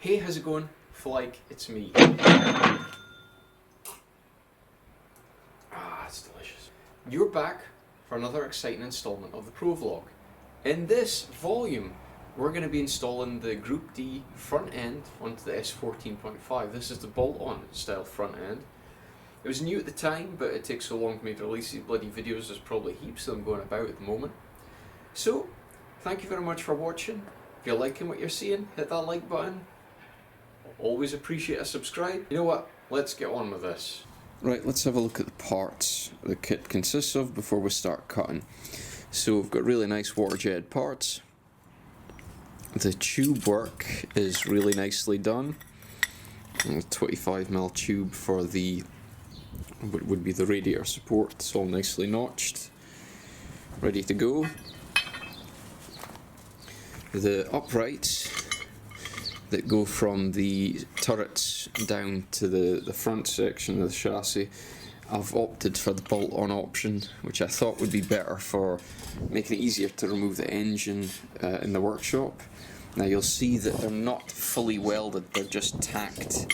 Hey, how's it going? Flag, it's me. It's delicious. You're back for another exciting installment of the Pro Vlog. In this volume, we're going to be installing the GroupD front end onto the S14.5. This is the bolt-on style front end. It was new at the time, but it takes so long for me to release these bloody videos, there's probably heaps of them going about at the moment. So, thank you very much for watching. If you're liking what you're seeing, hit that like button. Always appreciate a subscribe. You know what? Let's get on with this. Right, let's have a look at the parts the kit consists of before we start cutting. So we've got really nice water jetted parts. The tube work is really nicely done. A 25mm tube for the what would be the radiator support. It's all nicely notched, ready to go. The uprights that go from the turrets down to the front section of the chassis, I've opted for the bolt-on option, which I thought would be better for making it easier to remove the engine in the workshop. Now you'll see that they're not fully welded, they're just tacked.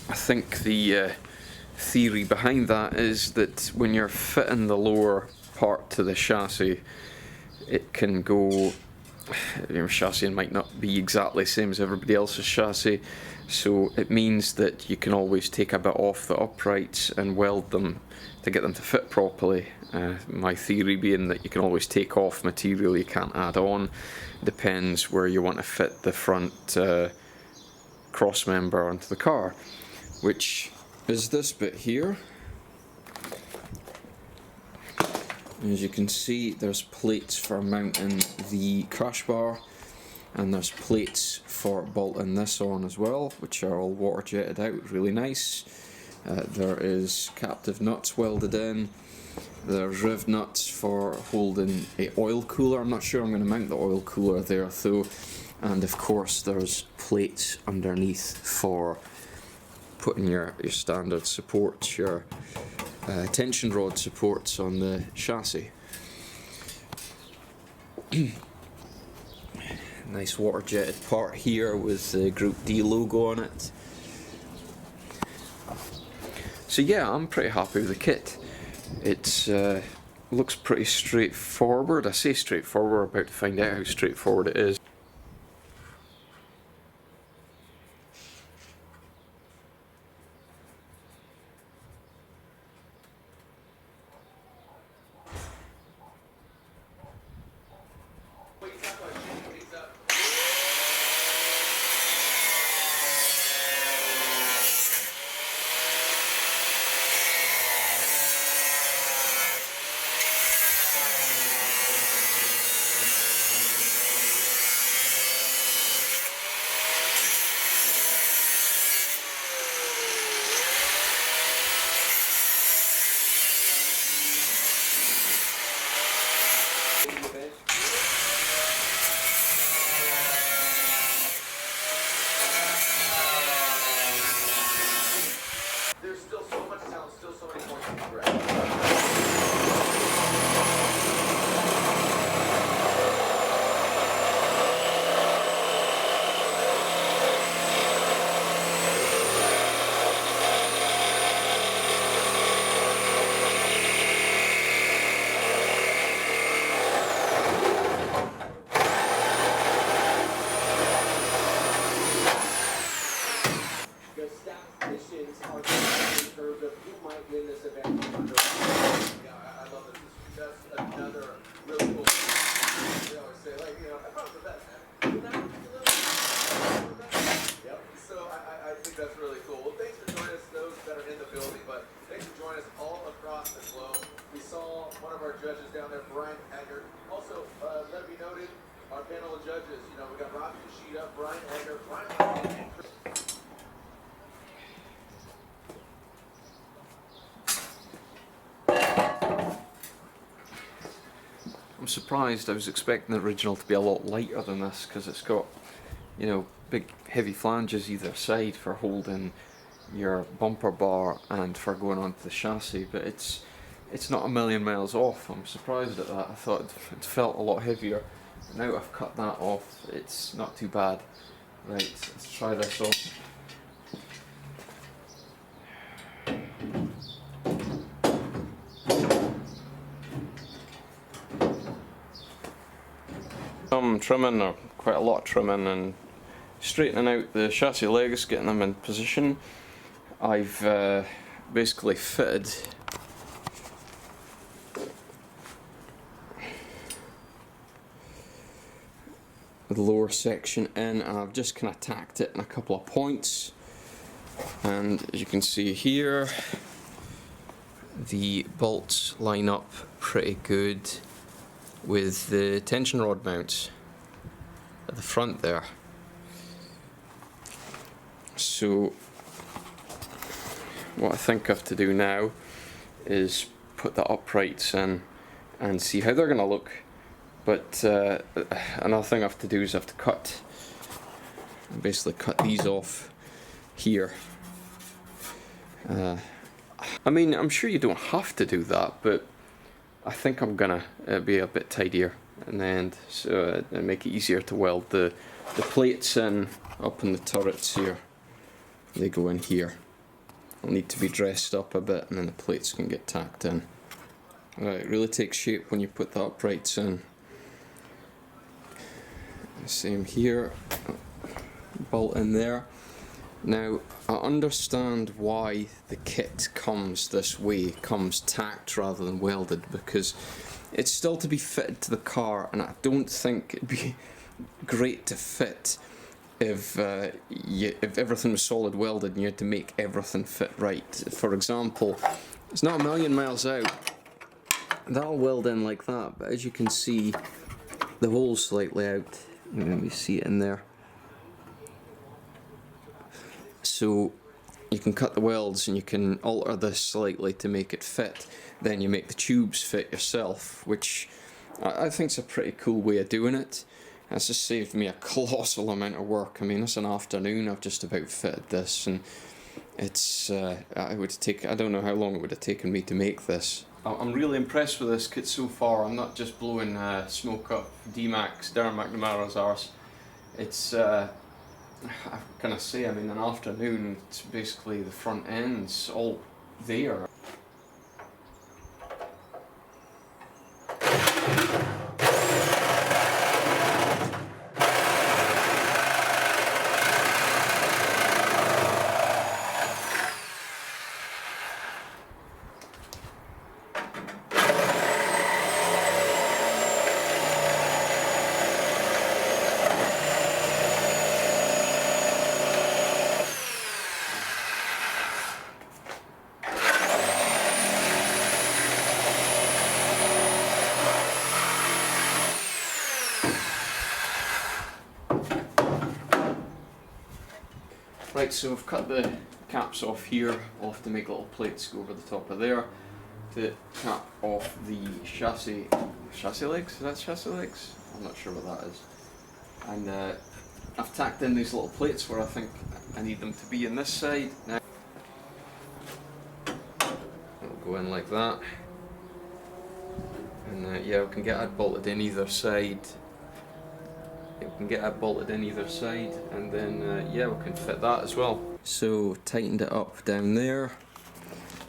I think the theory behind that is that when you're fitting the lower part to the chassis, it can go, your chassis might not be exactly the same as everybody else's chassis, so it means that you can always take a bit off the uprights and weld them to get them to fit properly. My theory being that you can always take off material you can't add on. Depends where you want to fit the front cross member onto the car, which is this bit here. As you can see, there's plates for mounting the crash bar, and there's plates for bolting this on as well, which are all water jetted out, really nice. There is captive nuts welded in. There's riv nuts for holding a oil cooler. I'm not sure I'm going to mount the oil cooler there though. And of course there's plates underneath for putting your standard supports, your tension rod supports on the chassis. Nice water jetted part here with the GroupD logo on it. So yeah, I'm pretty happy with the kit. It's looks pretty straightforward. I say straightforward, we're about to find out how straightforward it is. There's still so much sound, still so many points to grab. Statisticians are in terms of who might win this event. Yeah, I love this. That's another really cool thing. They always say, like, you know, I thought it was the best, man. Yep. So I think that's really cool. Well, thanks for joining us, those that are in the building, but thanks for joining us all across the globe. We saw one of our judges down there, Brian Haggard. Also, let it be noted, our panel of judges, you know, we got Robbie Yoshida, Brian Haggard, Brian and Chris. I'm surprised. I was expecting the original to be a lot lighter than this because it's got, you know, big heavy flanges either side for holding your bumper bar and for going onto the chassis, but it's not a million miles off. I'm surprised at that. I thought it felt a lot heavier. Now I've cut that off, it's not too bad. Right, let's try this off. Some trimming, or quite a lot of trimming, and straightening out the chassis legs, getting them in position. I've basically fitted the lower section in, and I've just kind of tacked it in a couple of points. And as you can see here, the bolts line up pretty good with the tension rod mounts at the front there. So what I think I have to do now is put the uprights in and see how they're going to look. But another thing I have to do is I have to basically cut these off here. I mean, I'm sure you don't have to do that, but I think I'm gonna be a bit tidier in the end, so make it easier to weld the plates in up in the turrets here. They go in here. They'll need to be dressed up a bit, and then the plates can get tacked in. Right, it really takes shape when you put the uprights in. Same here, bolt in there. Now I understand why the kit comes this way, comes tacked rather than welded, because it's still to be fitted to the car, and I don't think it'd be great to fit if everything was solid welded and you had to make everything fit right. For example, it's not a million miles out, that'll weld in like that, but as you can see, the hole's slightly out. Let me see it in there. So you can cut the welds and you can alter this slightly to make it fit. Then you make the tubes fit yourself, which I think is a pretty cool way of doing it. It's just saved me a colossal amount of work. I mean, it's an afternoon, I've just about fitted this, and it's I don't know how long it would have taken me to make this. I'm really impressed with this kit so far. I'm not just blowing smoke up Dmac's, Darren McNamara's arse. It's, how can I say, I mean, an afternoon, it's basically the front end's all there. Right, so we've cut the caps off here. I'll have to make little plates go over the top of there to cap off the chassis legs. Is that chassis legs? I'm not sure what that is. And I've tacked in these little plates where I think I need them to be in this side. Now it'll go in like that, and yeah, we can get it bolted in either side. And then yeah, we can fit that as well. So tightened it up down there,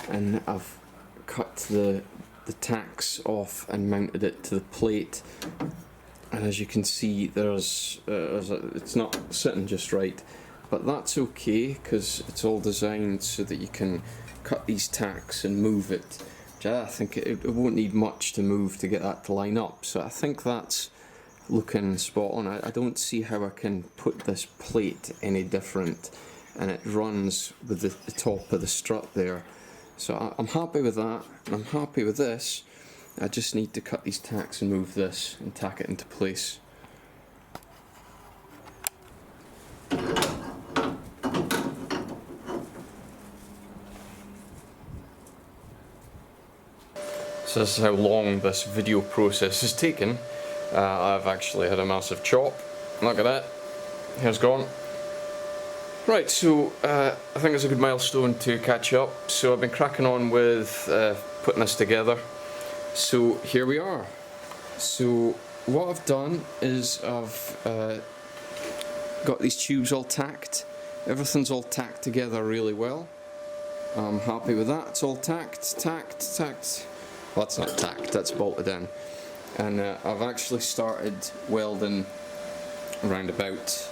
and I've cut the tacks off and mounted it to the plate. And as you can see, it's not sitting just right, but that's okay because it's all designed so that you can cut these tacks and move it. I think it won't need much to move to get that to line up, so I think that's looking spot on. I don't see how I can put this plate any different, and it runs with the top of the strut there. So I'm happy with that, and I'm happy with this. I just need to cut these tacks and move this and tack it into place. So this is how long this video process has taken. I've actually had a massive chop. Look at that. Hair's gone. Right, so I think it's a good milestone to catch up. So I've been cracking on with putting this together. So here we are. So what I've done is I've got these tubes all tacked. Everything's all tacked together really well. I'm happy with that. It's all tacked. Well, that's not tacked, that's bolted in. And I've actually started welding around about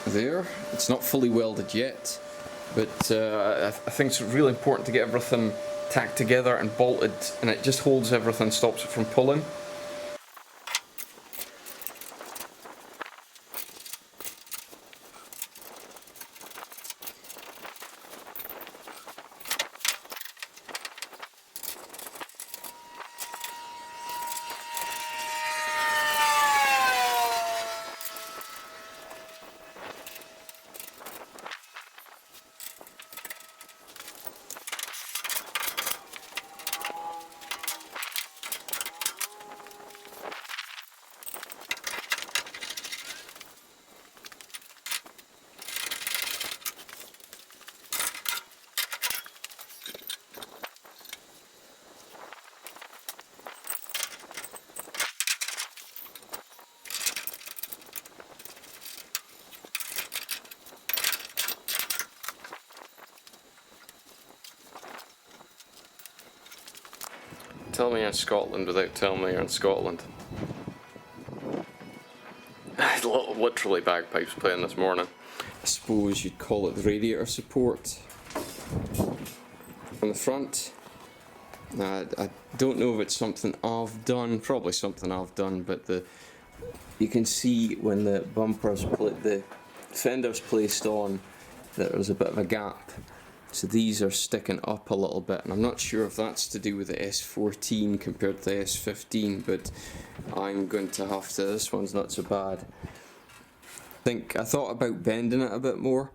there. It's not fully welded yet, but I think it's really important to get everything tacked together and bolted, and it just holds everything, stops it from pulling. Tell me you're in Scotland without telling me you're in Scotland. Literally bagpipes playing this morning. I suppose you'd call it the radiator support on the front. I don't know if it's something I've done, probably something I've done, but you can see when the the fender's placed on that there's a bit of a gap. So these are sticking up a little bit, and I'm not sure if that's to do with the S14 compared to the S15, but I'm going to have to, this one's not so bad. I thought about bending it a bit more,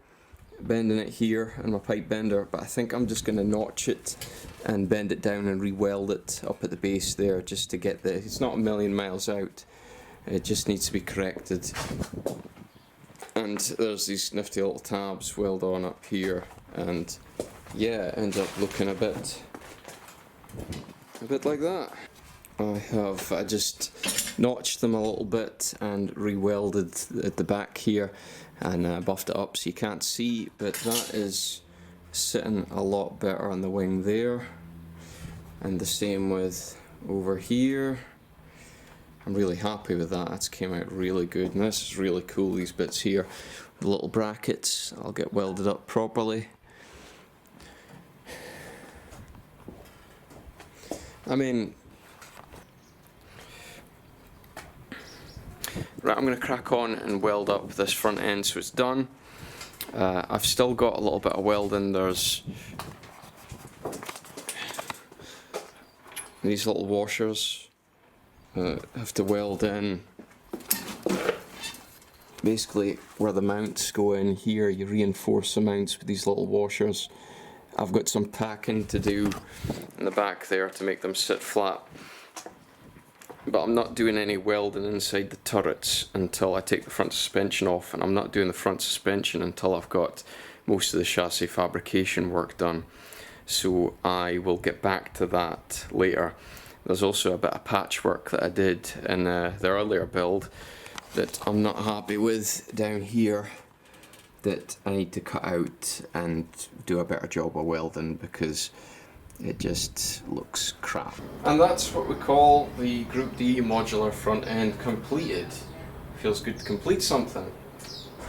bending it here in my pipe bender, but I think I'm just going to notch it and bend it down and re-weld it up at the base there, just to get it's not a million miles out, it just needs to be corrected. And there's these nifty little tabs welded on up here, and yeah, it ends up looking a bit like that. I just notched them a little bit and re-welded at the back here and buffed it up so you can't see, but that is sitting a lot better on the wing there, and the same with over here. I'm really happy with that, that's came out really good, and this is really cool, these bits here, the little brackets, I'll get welded up properly. I mean, right, I'm going to crack on and weld up this front end so it's done. I've still got a little bit of welding. There's these little washers. Have to weld in. Basically, where the mounts go in here, you reinforce the mounts with these little washers. I've got some tacking to do in the back there to make them sit flat, but I'm not doing any welding inside the turrets until I take the front suspension off, and I'm not doing the front suspension until I've got most of the chassis fabrication work done, so I will get back to that later. There's also a bit of patchwork that I did in the earlier build that I'm not happy with down here, that I need to cut out and do a better job of welding because it just looks crap. And that's what we call the GroupD.ie modular front end completed. Feels good to complete something.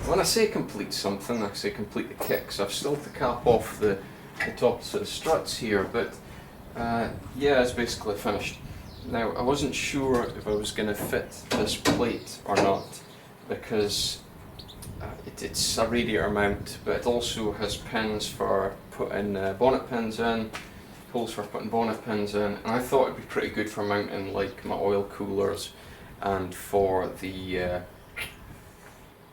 When I say complete something, I say complete the kicks. I've still to cap off the tops of the struts here, but yeah, it's basically finished. Now, I wasn't sure if I was going to fit this plate or not, because it's a radiator mount, but it also has pins for putting bonnet pins in, holes for putting bonnet pins in, and I thought it'd be pretty good for mounting like my oil coolers and for the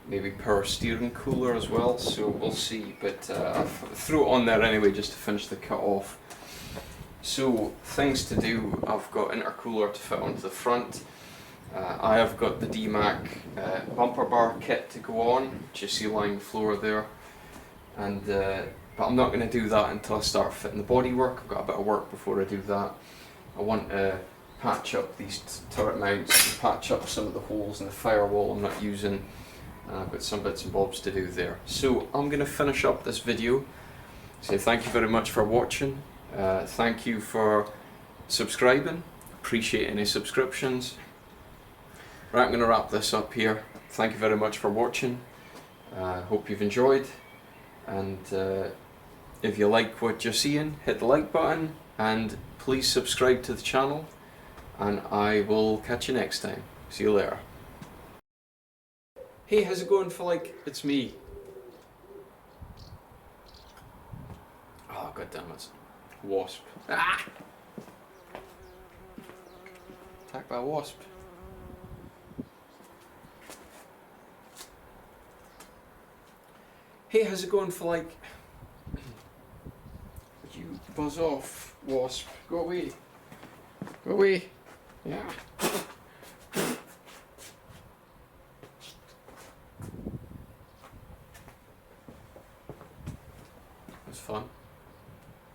maybe power steering cooler as well, so we'll see, but I threw it on there anyway just to finish the cut off. So, things to do, I've got intercooler to fit onto the front. I have got the Dmac bumper bar kit to go on, which you see lying the floor there, and but I'm not going to do that until I start fitting the bodywork. I've got a bit of work before I do that. I want to patch up these turret mounts and patch up some of the holes in the firewall I'm not using. I've got some bits and bobs to do there. So I'm going to finish up this video. Say thank you very much for watching. Thank you for subscribing. Appreciate any subscriptions. Right, I'm going to wrap this up here. Thank you very much for watching. Hope you've enjoyed. And if you like what you're seeing, hit the like button and please subscribe to the channel. And I will catch you next time. See you later. Hey, how's it going, Flick? It's me. Oh, god damn it. Wasp. Ah! Attacked by a wasp. Hey, how's it going, Flick? Would you buzz off, wasp? Go away. Go away. Yeah. It was fun.